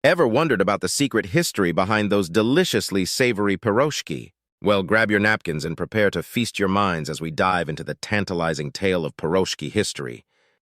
Ever wondered about the secret history behind those deliciously savory piroshki? Well, grab your napkins and prepare to feast your minds as we dive into the tantalizing tale of piroshki history.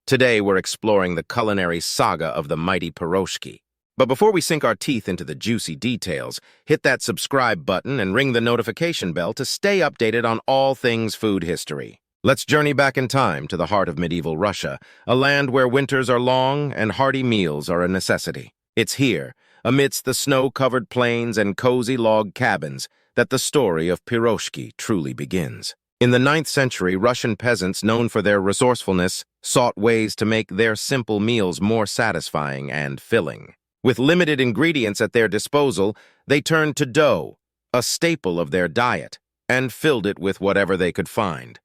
Today, we're exploring the culinary saga of the mighty piroshki. But before we sink our teeth into the juicy details, hit that subscribe button and ring the notification bell to stay updated on all things food history. Let's journey back in time to the heart of medieval Russia, a land where winters are long and hearty meals are a necessity. It's here, amidst the snow-covered plains and cozy log cabins, that the story of piroshki truly begins. In the 9th century, Russian peasants, known for their resourcefulness, sought ways to make their simple meals more satisfying and filling. With limited ingredients at their disposal, they turned to dough, a staple of their diet, and filled it with whatever they could find.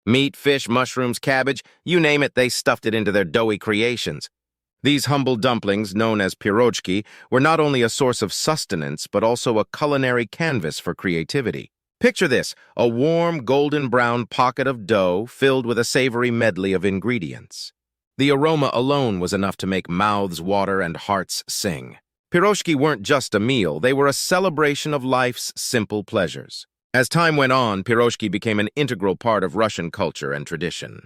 Meat, fish, mushrooms, cabbage, you name it, they stuffed it into their doughy creations. These humble dumplings, known as piroshki, were not only a source of sustenance, but also a culinary canvas for creativity. Picture this, a warm, golden-brown pocket of dough filled with a savory medley of ingredients. The aroma alone was enough to make mouths water and hearts sing. Piroshki weren't just a meal, they were a celebration of life's simple pleasures. As time went on, piroshki became an integral part of Russian culture and tradition.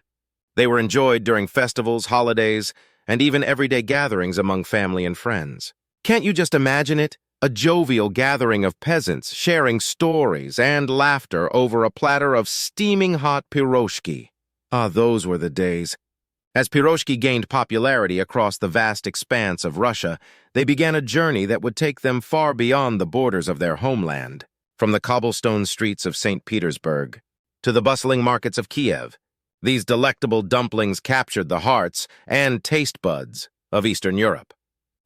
They were enjoyed during festivals, holidays, and even everyday gatherings among family and friends. Can't you just imagine it? A jovial gathering of peasants sharing stories and laughter over a platter of steaming hot piroshki. Ah, those were the days. As piroshki gained popularity across the vast expanse of Russia, they began a journey that would take them far beyond the borders of their homeland. From the cobblestone streets of St. Petersburg to the bustling markets of Kiev, these delectable dumplings captured the hearts and taste buds of Eastern Europe.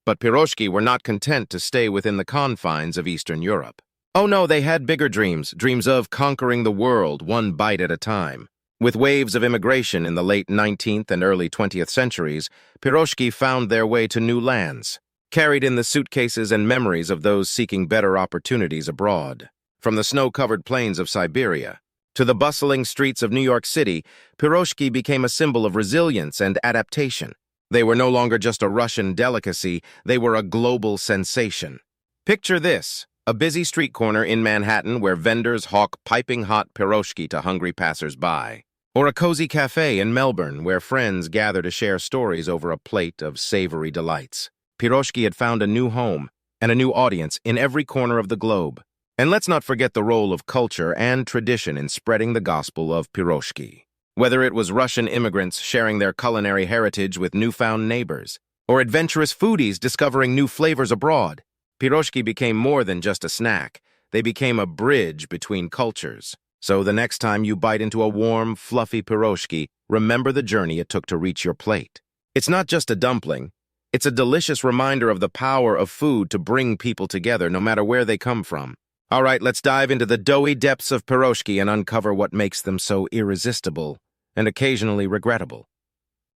But piroshki were not content to stay within the confines of Eastern Europe. Oh no, they had bigger dreams, dreams of conquering the world one bite at a time. With waves of immigration in the late 19th and early 20th centuries, piroshki found their way to new lands, carried in the suitcases and memories of those seeking better opportunities abroad. From the snow-covered plains of Siberia to the bustling streets of New York City, piroshki became a symbol of resilience and adaptation. They were no longer just a Russian delicacy, they were a global sensation. Picture this, a busy street corner in Manhattan where vendors hawk piping hot piroshki to hungry passers-by. Or a cozy cafe in Melbourne where friends gather to share stories over a plate of savory delights. Piroshki had found a new home and a new audience in every corner of the globe. And let's not forget the role of culture and tradition in spreading the gospel of piroshki. Whether it was Russian immigrants sharing their culinary heritage with newfound neighbors, or adventurous foodies discovering new flavors abroad, piroshki became more than just a snack. They became a bridge between cultures. So the next time you bite into a warm, fluffy piroshki, remember the journey it took to reach your plate. It's not just a dumpling. It's a delicious reminder of the power of food to bring people together no matter where they come from. All right, let's dive into the doughy depths of piroshki and uncover what makes them so irresistible and occasionally regrettable.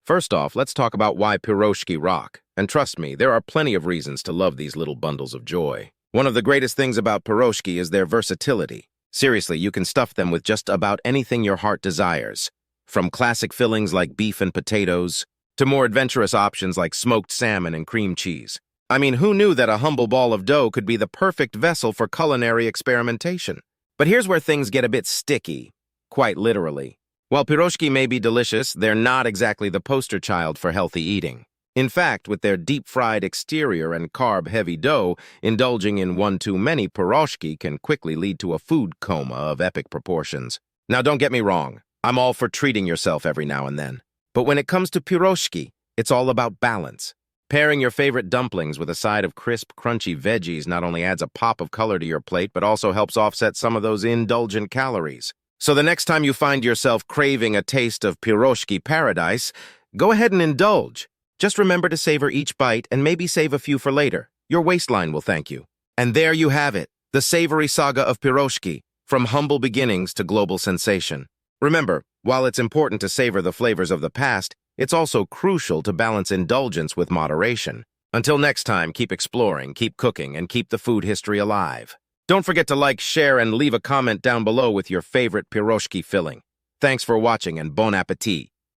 First off, let's talk about why piroshki rock. And trust me, there are plenty of reasons to love these little bundles of joy. One of the greatest things about piroshki is their versatility. Seriously, you can stuff them with just about anything your heart desires. From classic fillings like beef and potatoes, to more adventurous options like smoked salmon and cream cheese. I mean, who knew that a humble ball of dough could be the perfect vessel for culinary experimentation? But here's where things get a bit sticky, quite literally. While piroshki may be delicious, they're not exactly the poster child for healthy eating. In fact, with their deep-fried exterior and carb-heavy dough, indulging in one too many piroshki can quickly lead to a food coma of epic proportions. Now, don't get me wrong. I'm all for treating yourself every now and then. But when it comes to piroshki, it's all about balance. Pairing your favorite dumplings with a side of crisp, crunchy veggies not only adds a pop of color to your plate, but also helps offset some of those indulgent calories. So the next time you find yourself craving a taste of piroshki paradise, go ahead and indulge. Just remember to savor each bite and maybe save a few for later. Your waistline will thank you. And there you have it, the savory saga of piroshki, from humble beginnings to global sensation. Remember, while it's important to savor the flavors of the past, it's also crucial to balance indulgence with moderation. Until next time, keep exploring, keep cooking, and keep the food history alive. Don't forget to like, share, and leave a comment down below with your favorite piroshki filling. Thanks for watching and bon appétit!